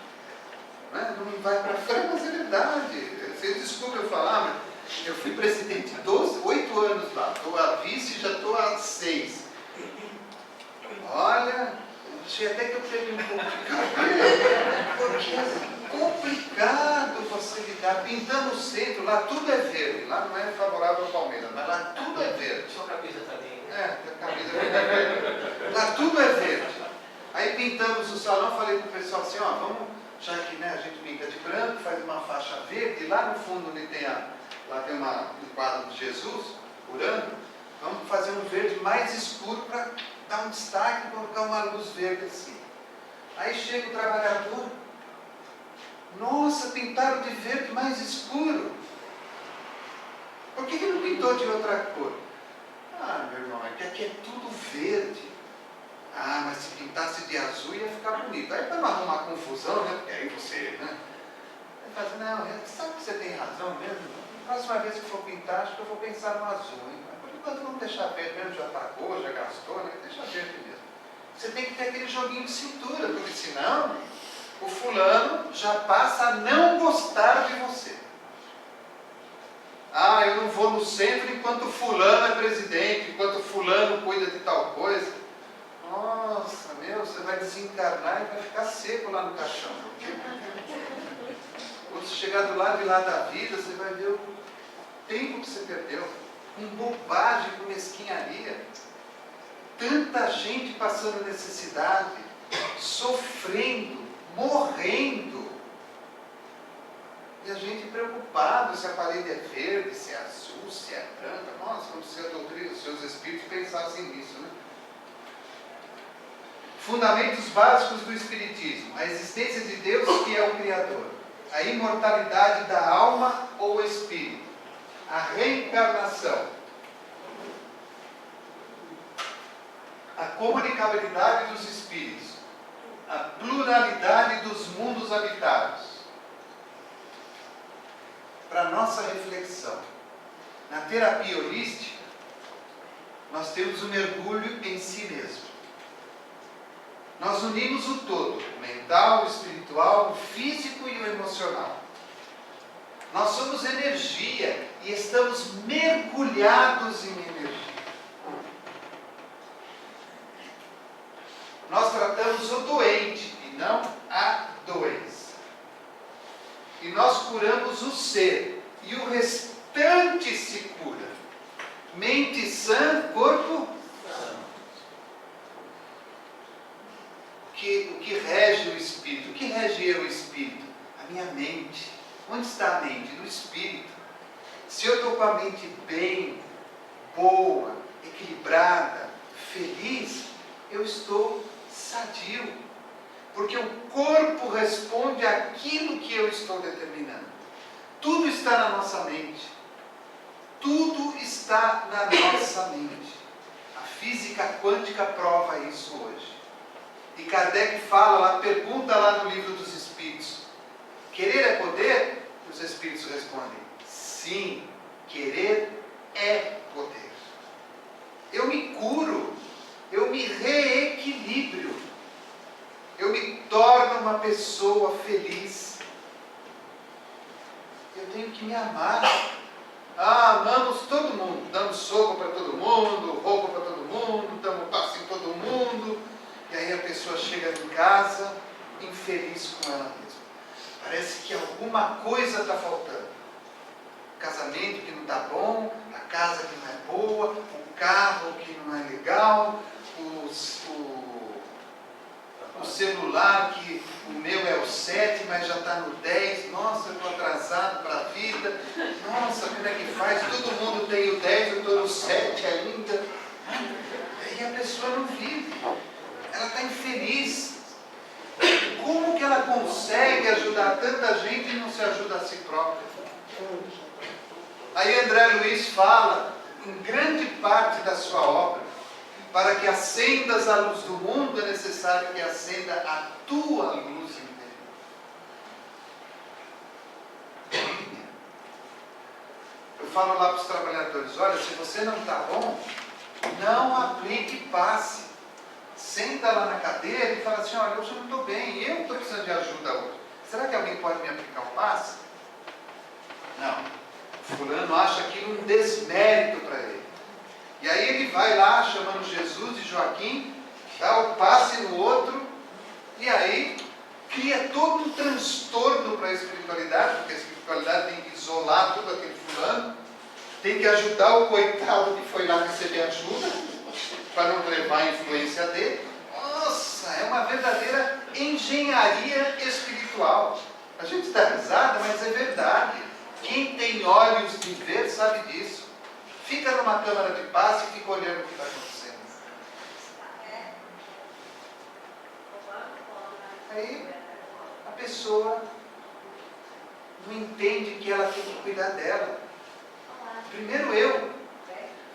Né? Não vai para frente, mas é verdade. Vocês desculpem eu falar, mas eu fui presidente 8 anos lá, estou a vice e já estou há 6. Olha, achei até que eu peguei um pouco de cabelo, porque é complicado você lidar. Pintando o centro, lá tudo é verde, lá não é favorável ao Palmeiras, mas lá tudo é verde. Sua camisa também. A camisa é verde. Lá tudo é verde. Aí pintamos o salão, falei para o pessoal assim, ó, vamos, já que né, a gente pinta de branco, faz uma faixa verde, e lá no fundo onde tem lá tem um quadro de Jesus, orando, vamos fazer um verde mais escuro para dar um destaque e colocar uma luz verde assim. Aí chega o trabalhador, nossa, pintaram de verde mais escuro. Por que não pintou de outra cor? Ah, meu irmão, é que aqui é tudo verde. Ah, mas se pintasse de azul ia ficar bonito. Aí para não arrumar confusão, né? Porque aí você, né? Aí fala assim, não, sabe que você tem razão mesmo? Próxima vez que for pintar, acho que eu vou pensar no azul, hein? Mas por enquanto vamos deixar verde mesmo, já pagou, já gastou, né? Deixa verde mesmo. Você tem que ter aquele joguinho de cintura, porque senão o fulano já passa a não gostar de você. Ah, eu não vou no centro enquanto fulano é presidente, enquanto fulano cuida de tal coisa. Nossa, você vai desencarnar e vai ficar seco lá no caixão. Quando você chegar do lado de lá da vida, você vai ver o tempo que você perdeu, com bobagem, com mesquinharia. Tanta gente passando necessidade, sofrendo, morrendo. E a gente preocupado se a parede é verde, se é azul, se é branca. Nossa, como se a doutrina, os seus espíritos pensassem nisso, né? Fundamentos básicos do Espiritismo. A existência de Deus, que é o Criador. A imortalidade da alma ou espírito. A reencarnação. A comunicabilidade dos espíritos. A pluralidade dos mundos habitados. Para nossa reflexão. Na terapia holística, nós temos um mergulho em si mesmo. Nós unimos o todo, o mental, o espiritual, o físico e o emocional. Nós somos energia e estamos mergulhados em energia. Nós tratamos o doente e não a doença. E nós curamos o ser e o restante se cura. Mente sã, corpo sã. O que rege o espírito? O que rege eu, o espírito? A minha mente. Onde está a mente? No espírito. Se eu estou com a mente bem, boa, equilibrada, feliz, eu estou sadio. Porque o corpo responde àquilo que eu estou determinando. Tudo está na nossa mente. Tudo está na nossa mente. A física quântica prova isso hoje. E Kardec fala lá, pergunta lá no Livro dos Espíritos: querer é poder? Os Espíritos respondem: sim, querer é poder. Eu me curo, eu me reequilibro, eu me torno uma pessoa feliz. Eu tenho que me amar. Amamos todo mundo, damos soco para todo mundo, roupa para todo mundo, damos passo em todo mundo, e aí a pessoa chega em casa infeliz com ela mesma. Parece que alguma coisa está faltando. O casamento que não está bom, a casa que não é boa, o carro que não é legal, o celular que o meu é o 7, mas já está no 10. Nossa, eu estou atrasado para a vida. Nossa, como é que faz? Todo mundo tem o 10, eu estou no 7 ainda. E a pessoa não vive. Ela está infeliz. Como que ela consegue ajudar tanta gente e não se ajuda a si própria? Aí André Luiz fala, em grande parte da sua obra, para que acendas a luz do mundo, é necessário que acenda a tua luz interior. Eu falo lá para os trabalhadores: olha, se você não está bom, não aplique passe. Senta lá na cadeira e fala assim: olha, hoje eu não estou bem, eu estou precisando de ajuda hoje. Será que alguém pode me aplicar um passe? Não. Fulano acha aquilo um desmérito para ele. E aí ele vai lá, chamando Jesus e Joaquim, dá o passe no outro, e aí cria todo um transtorno para a espiritualidade, porque a espiritualidade tem que isolar todo aquele fulano, tem que ajudar o coitado que foi lá receber ajuda, para não levar a influência dele. Nossa, é uma verdadeira engenharia espiritual. A gente dá risada, mas é verdade. Quem tem olhos de ver sabe disso. Fica numa câmara de passe e fica olhando o que está acontecendo. Aí a pessoa não entende que ela tem que cuidar dela. Primeiro eu.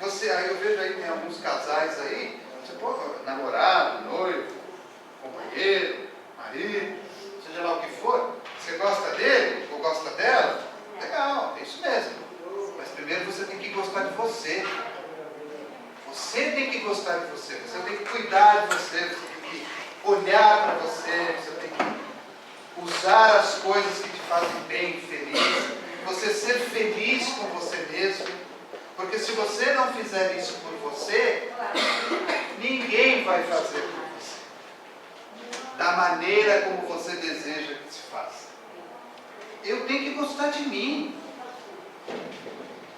Aí eu vejo aí, tem alguns casais aí, você pode, namorado, noivo, companheiro, marido, seja lá o que for, você gosta dele ou gosta dela, legal, é isso mesmo. Mas primeiro você tem que gostar de você. Você tem que gostar de você, você tem que cuidar de você, você tem que olhar para você, você tem que usar as coisas que te fazem bem, feliz, você ser feliz com você mesmo. Porque se você não fizer isso por você, ninguém vai fazer por você. Da maneira como você deseja que se faça. Eu tenho que gostar de mim.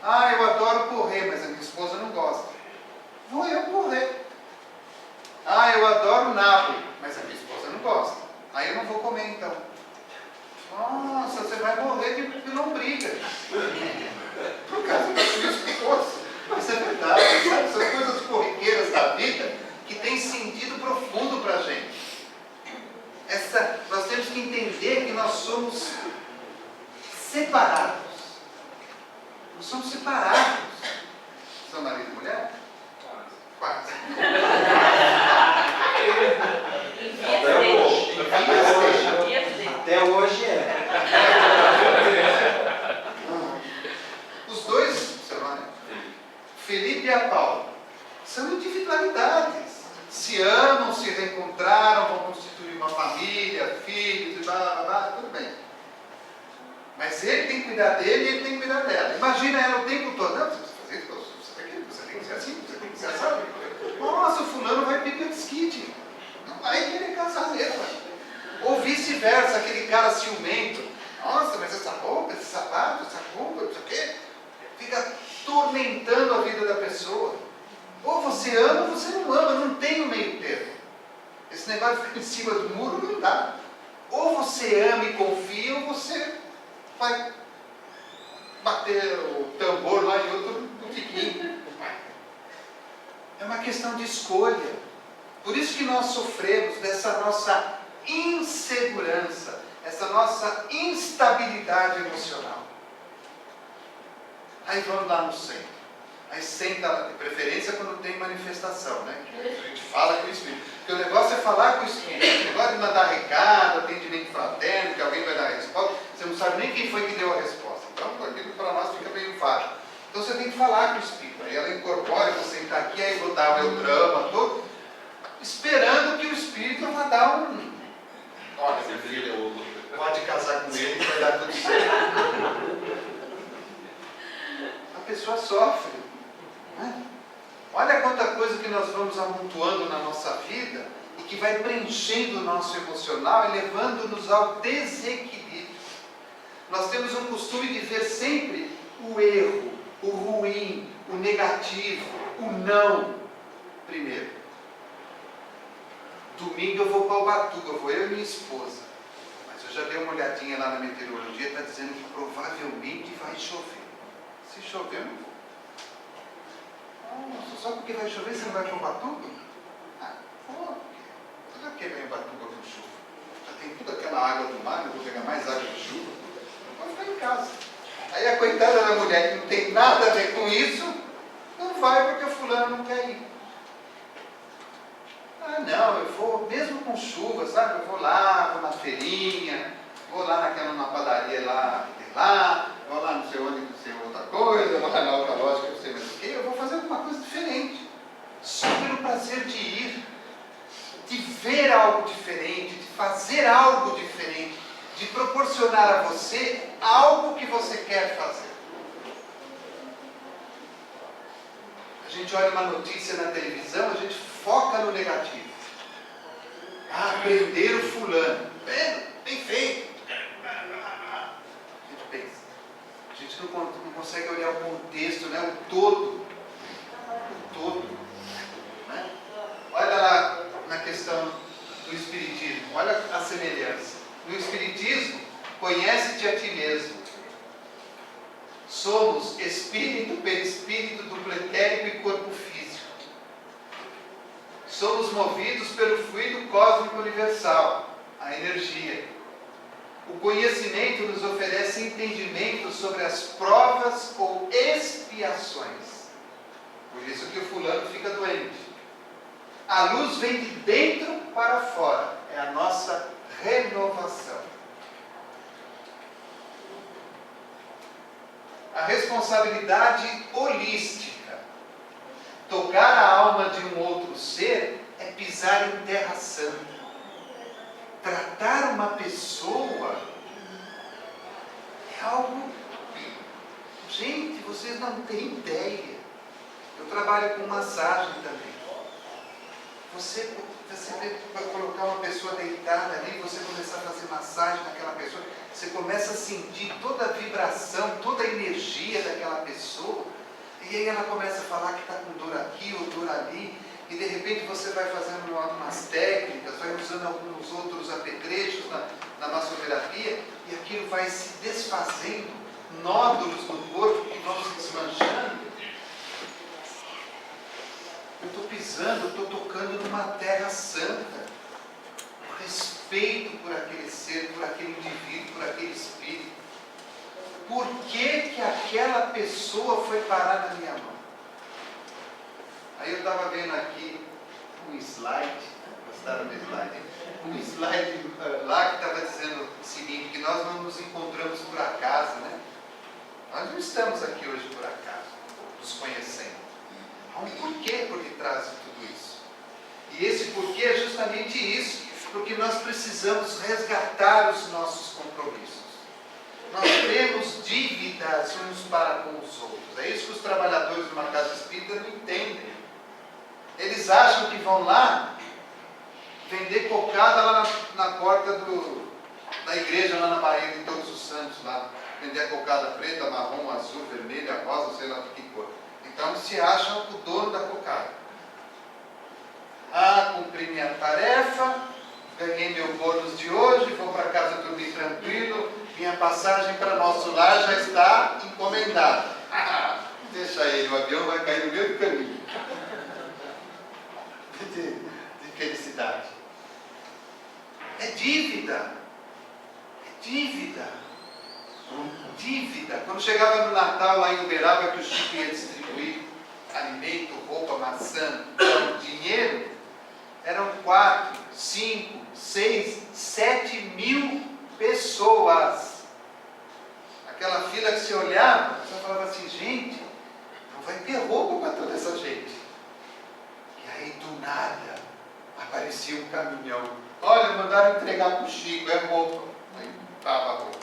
Ah, eu adoro correr, mas a minha esposa não gosta. Vou eu correr. Ah, eu adoro nabo, mas a minha esposa não gosta. Aí eu não vou comer então. Nossa, você vai morrer de lombriga. Por causa da sua esposa. Isso é verdade, sabe? São coisas corriqueiras da vida que têm sentido profundo para a gente. Nós temos que entender que nós somos separados. Nós somos separados. São marido e mulher? Quase. Até hoje é. Os dois, seu nome? Felipe e a Paula, são individualidades. Se amam, se reencontraram, vão constituir uma família, filhos, e blá blá blá, tudo bem. Mas ele tem que cuidar dele e ele tem que cuidar dela. Imagina ela o tempo todo. Não, você precisa fazer isso, você tem que ser assim, você tem que ser assim. Nossa, o fulano vai pedir desquite. Não vai querer casar mesmo. Ou vice-versa, aquele cara ciumento. Nossa, mas essa roupa, esse sapato, essa roupa, não sei o quê. Fica tormentando a vida da pessoa. Ou você ama ou você não ama, não tem o meio termo. Esse negócio de ficar em cima do muro não dá. Ou você ama e confia, ou você vai bater o tambor lá em outro botiquinho. É uma questão de escolha. Por isso que nós sofremos dessa nossa insegurança, essa nossa instabilidade emocional. Aí vamos lá no centro. Aí senta, de preferência quando tem manifestação, né? A gente fala com o Espírito. Porque o negócio é falar com o Espírito. O negócio de mandar recado, atendimento fraterno, que alguém vai dar a resposta. Você não sabe nem quem foi que deu a resposta. Então, aquilo para nós fica meio fácil. Então você tem que falar com o Espírito. Aí ela incorpora, você está aqui, aí vou dar o meu drama todo, esperando que o Espírito vá dar um... Olha, meu filho, pode casar com ele que vai dar tudo certo. A pessoa sofre. Né? Olha quanta coisa que nós vamos amontoando na nossa vida e que vai preenchendo o nosso emocional e levando-nos ao desequilíbrio. Nós temos um costume de ver sempre o erro, o ruim, o negativo, o não primeiro. Domingo eu vou para Ubatuba, vou eu e minha esposa. Mas eu já dei uma olhadinha lá na meteorologia, está dizendo que provavelmente vai chover. Se chover, eu não vou. Nossa, só porque vai chover você não vai para Ubatuba? Ah, vou. Para que vem Ubatuba com chuva? Já tem toda aquela água do mar, eu vou pegar mais água de chuva. Vou ficar em casa. Aí a coitada da mulher que não tem nada a ver com isso, não vai porque o fulano não quer ir. Ah não, eu vou, mesmo com chuva, sabe? Eu vou lá, vou na feirinha, vou lá na padaria lá, vou lá não sei onde, não sei outra coisa, vou lá na outra loja que não sei mais o que, eu vou fazer alguma coisa diferente. Só pelo prazer de ir, de ver algo diferente, de fazer algo diferente, de proporcionar a você algo que você quer fazer. A gente olha uma notícia na televisão, a gente foca no negativo. Ah, prenderam fulano. Bem feito. A gente pensa. A gente não consegue olhar o contexto, né? O todo. O todo. Né? Olha lá na questão do Espiritismo. Olha a semelhança. No Espiritismo, conhece-te a ti mesmo. Somos espírito, perispírito, duplo etérico e corpo físico. Somos movidos pelo fluido cósmico universal, a energia. O conhecimento nos oferece entendimento sobre as provas ou expiações. Por isso que o fulano fica doente. A luz vem de dentro para fora. É a nossa renovação. A responsabilidade holística. Tocar a alma de um outro ser é pisar em terra santa. Tratar uma pessoa é algo... Gente, vocês não têm ideia. Eu trabalho com massagem também. Você vai colocar uma pessoa deitada ali, você começar a fazer massagem naquela pessoa, você começa a sentir toda a vibração, toda a energia daquela pessoa, e aí ela começa a falar que está com dor aqui ou dor ali, e de repente você vai fazendo algumas técnicas, vai usando alguns outros apetrechos na massoterapia, e aquilo vai se desfazendo, nódulos no corpo que vão se desmanchando. Eu estou pisando, eu estou tocando numa terra santa. Respeito por aquele ser, por aquele indivíduo, por aquele espírito. Por que que aquela pessoa foi parar na minha mão? Aí eu estava vendo aqui um slide, gostaram do slide? Um slide lá que estava dizendo o seguinte, que nós não nos encontramos por acaso, né? Nós não estamos aqui hoje por acaso, nos conhecendo. Há um porquê por detrás de tudo isso. E esse porquê é justamente isso, porque nós precisamos resgatar os nossos compromissos. Nós temos dívidas uns para com os outros. É isso que os trabalhadores de uma casa espírita não entendem. Eles acham que vão lá vender cocada lá na porta da igreja, lá na Bahia de Todos os Santos, lá. Vender a cocada preta, marrom, azul, vermelha, rosa, sei lá de que cor. Então eles se acham o dono da cocada. Cumpri minha tarefa, ganhei meu bônus de hoje, vou para casa dormir tranquilo, minha passagem para nosso lar já está encomendada. Deixa ele, o avião vai cair no meio do caminho. De felicidade. É dívida. É dívida. Dívida. Quando chegava no Natal lá em Uberaba, que o Chico ia distribuir alimento, roupa, maçã, dinheiro, eram 4, 5, 6, 7 mil pessoas. Aquela fila que se olhava, você falava assim, gente, não vai ter roupa para toda essa gente. E aí do nada aparecia um caminhão. Olha, mandaram entregar para o Chico, é roupa. Aí estava a roupa.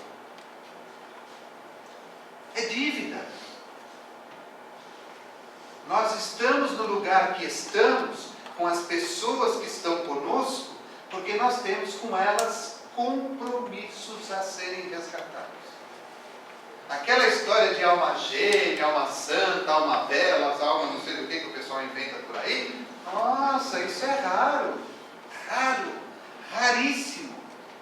É dívida. Nós estamos no lugar que estamos, com as pessoas que estão conosco, porque nós temos com elas compromissos a serem resgatados. Aquela história de alma gêmea, alma santa, alma bela, alma não sei do que o pessoal inventa por aí, nossa, isso é raro. Raro. Raríssimo.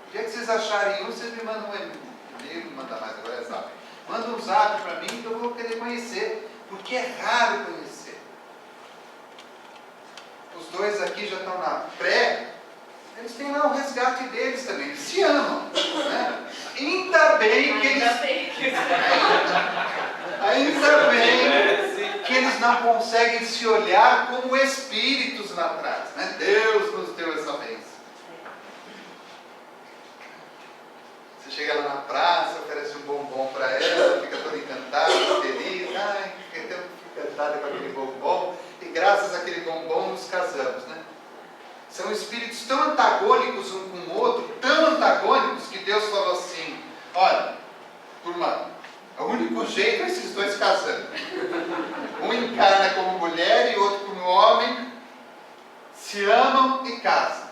O dia que vocês acharem um, vocês me mandam um e-mail, não manda mais, agora é zap. Manda um zap para mim que eu vou querer conhecer, porque é raro conhecer. Os dois aqui já estão na pré, eles têm lá o resgate deles também, eles se amam, né? Ainda bem que eles não conseguem se olhar como espíritos lá atrás, né? Deus nos deu essa bênção. Você chega lá na praça, oferece um bombom para ela, fica toda encantada, feliz, fica encantada com aquele bombom, e graças àquele bombom nos casamos, né? São espíritos tão antagônicos um com o outro, tão antagônicos, que Deus falou assim, olha, turma, o único jeito é esses dois casando. Um encarna como mulher e outro como homem, se amam e casam.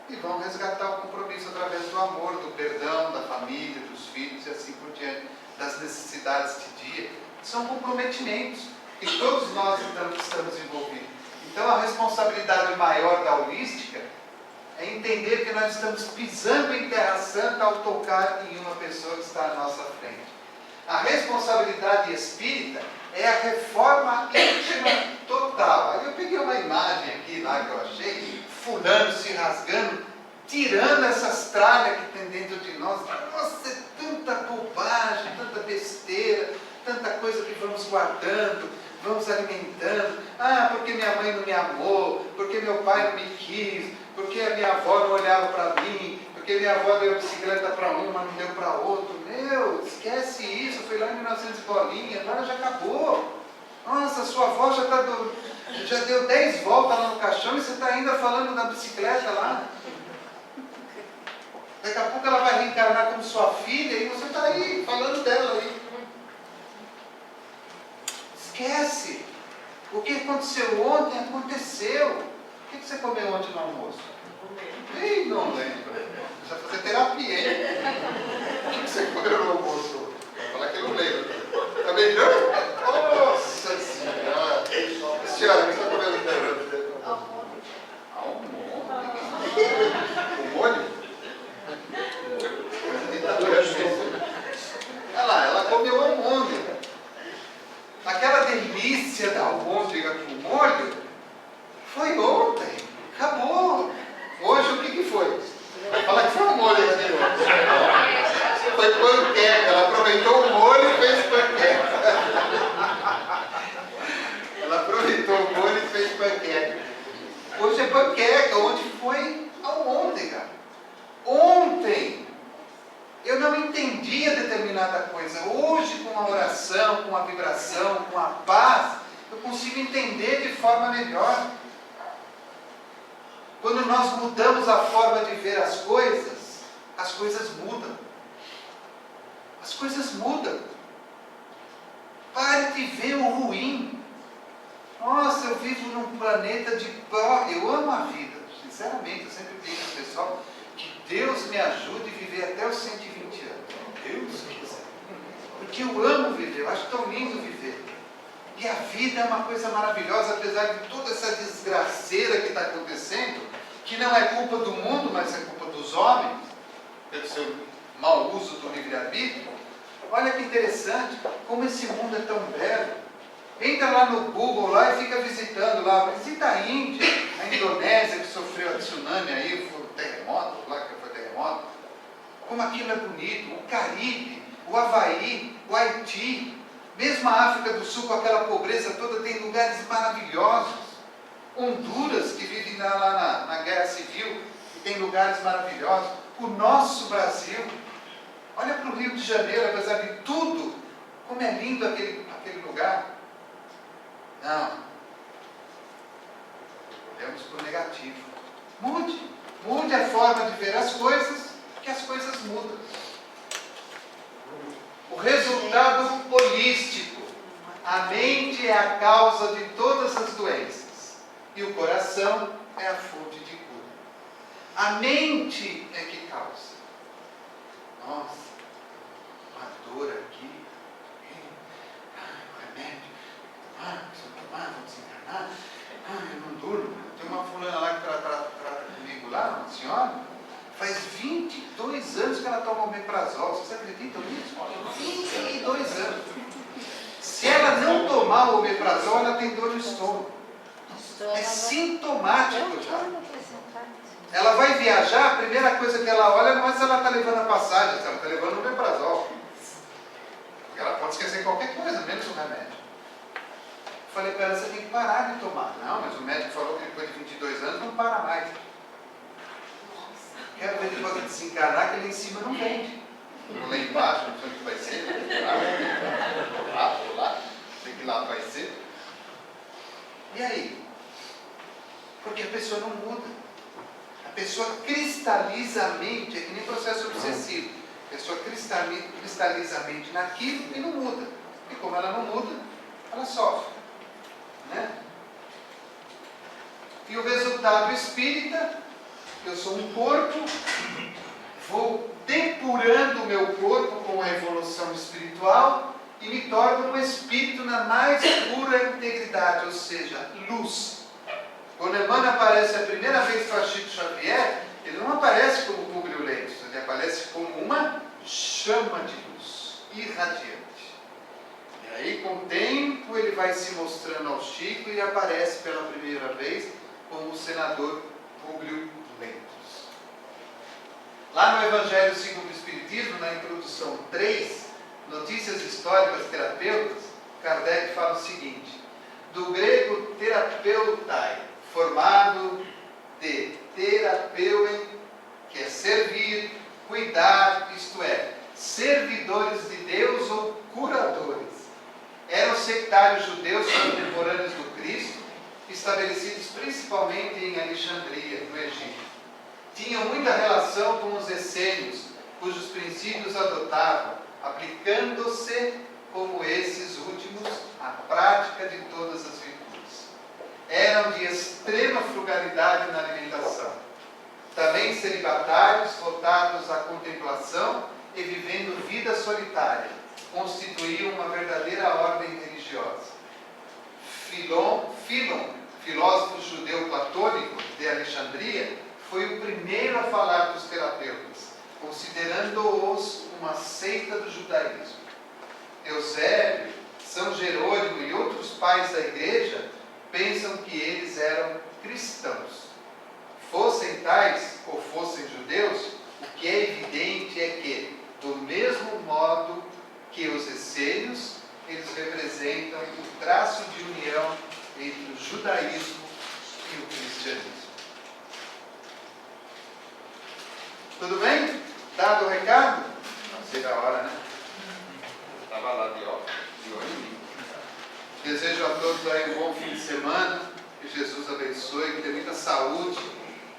E vão resgatar o compromisso através do amor, do perdão, da família, dos filhos e assim por diante, das necessidades de dia. São comprometimentos que todos nós estamos envolvidos. Então a responsabilidade maior da holística é entender que nós estamos pisando em terra santa ao tocar em uma pessoa que está à nossa frente. A responsabilidade espírita é a reforma íntima total. Aí eu peguei uma imagem aqui lá que eu achei, fulano se rasgando, tirando essas tralhas que tem dentro de nós. Nossa, é tanta bobagem, tanta besteira, tanta coisa que vamos guardando, vamos alimentando. Porque minha mãe não me amou, porque meu pai não me quis, porque a minha avó não olhava para mim, porque minha avó deu bicicleta para um, mas não deu para outro. Meu, esquece isso, foi lá em 1900 bolinha, agora já acabou. Nossa, sua avó já deu 10 voltas lá no caixão e você está ainda falando da bicicleta lá. Daqui a pouco ela vai reencarnar como sua filha e você está aí falando dela aí. Esquece. O que aconteceu ontem, aconteceu. O que você comeu ontem no almoço? Ei, não lembro. Precisa fazer terapia, hein? O que você comeu no almoço? Vai falar que eu não lembro. Tá melhor? Nossa Senhora! Senhora, o que você comeu no almoço? Almoço? O molho? Olha lá, ela comeu almôndega. Aquela delícia da almôndega com molho foi ontem, acabou. Hoje o que foi? Vai falar que foi um molho de novo. Foi panqueca, ela aproveitou o molho e fez panqueca. Ela aproveitou o molho e fez panqueca. Hoje é panqueca, ontem foi almôndega. Ontem eu não entendia determinada coisa. Hoje, com a oração, com a vibração, com a paz, eu consigo entender de forma melhor. Quando nós mudamos a forma de ver as coisas mudam. As coisas mudam. Pare de ver o ruim. Nossa, eu vivo num planeta de pó. Eu amo a vida. Sinceramente, eu sempre digo ao pessoal que Deus me ajude a viver até os 120 anos. Deus quiser. Porque eu amo viver, eu acho tão lindo viver. E a vida é uma coisa maravilhosa, apesar de toda essa desgraceira que está acontecendo, que não é culpa do mundo, mas é culpa dos homens, pelo seu mau uso do livre-arbítrio. Olha que interessante, como esse mundo é tão belo. Entra lá no Google lá e fica visitando lá, visita a Índia, a Indonésia que sofreu a tsunami aí, foi o terremoto, lá que foi terremoto. Como aquilo é bonito, o Caribe, o Havaí, o Haiti, mesmo a África do Sul com aquela pobreza toda, tem lugares maravilhosos. Honduras, que vive lá na Guerra Civil, e tem lugares maravilhosos. O nosso Brasil, olha para o Rio de Janeiro, apesar de tudo, como é lindo aquele lugar. Não. Olhamos para o negativo. Mude a forma de ver as coisas, que as coisas mudam. O resultado holístico. A mente é a causa de todas as doenças. E o coração é a fonte de cura. A mente é que causa. Nossa, uma dor aqui. O remédio. Se eu tomar, vou desencarnar. Eu não durmo. Tem uma fulana lá que trata comigo lá, uma senhora. Faz 22 anos que ela toma omeprazol. Vocês acreditam nisso? 22 anos. Se ela não tomar o omeprazol, ela tem dor no estômago. É sintomático já. Ela vai viajar, a primeira coisa que ela olha não é se ela está levando a passagem, se ela está levando o omeprazol. Porque ela pode esquecer qualquer coisa, menos o remédio. Eu falei para ela, você tem que parar de tomar. Não, mas o médico falou que depois de 22 anos não para mais. Quero ver depois de desencarnar que ele em cima não vende. Lá embaixo, não sei o que vai ser. Lá, sei que lá vai ser. E aí? Porque a pessoa não muda. A pessoa cristaliza a mente, é que nem processo obsessivo. A pessoa cristaliza a mente naquilo e não muda. E como ela não muda, ela sofre. Né? E o resultado espírita, eu sou um corpo, vou depurando o meu corpo com a evolução espiritual e me torno um espírito na mais pura integridade, ou seja, luz. Quando Emmanuel aparece a primeira vez para Chico Xavier, ele não aparece como Publio Leitos, ele aparece como uma chama de luz, irradiante. E aí, com o tempo, ele vai se mostrando ao Chico e aparece pela primeira vez como o senador Publio Leitos. Lá no Evangelho segundo o Espiritismo, na introdução 3, Notícias Históricas Terapeutas, Kardec fala o seguinte: do grego terapeutai, formado de terapeuen, que é servir, cuidar, isto é, servidores de Deus ou curadores. Eram sectários judeus contemporâneos do Cristo, estabelecidos principalmente em Alexandria, no Egito. Tinham muita relação com os essênios, cujos princípios adotavam, aplicando-se, como esses últimos, à prática de todas as virtudes. Eram de extrema frugalidade na alimentação. Também celibatários, votados à contemplação e vivendo vida solitária, constituíam uma verdadeira ordem religiosa. Filon, filósofo judeu platônico de Alexandria, foi o primeiro a falar dos terapeutas, considerando-os uma seita do judaísmo. Eusébio, São Jerônimo e outros pais da igreja pensam que eles eram cristãos. Fossem tais ou fossem judeus, o que é evidente é que, do mesmo modo que os essênios, eles representam o traço de união entre o judaísmo e o cristianismo. Tudo bem? Dado o recado? Não sei da hora, né? Estava lá de olho em mim. Desejo a todos aí um bom fim de semana. Que Jesus abençoe, que tenha muita saúde.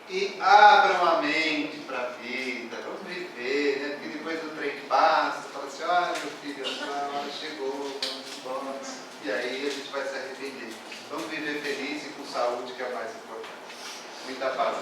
E abram a mente para a vida. Vamos viver, né? Porque depois o trem passa, fala assim, olha meu filho, a sua hora chegou, vamos embora. E aí a gente vai se arrepender. Vamos viver feliz e com saúde, que é o mais importante. Muita paz.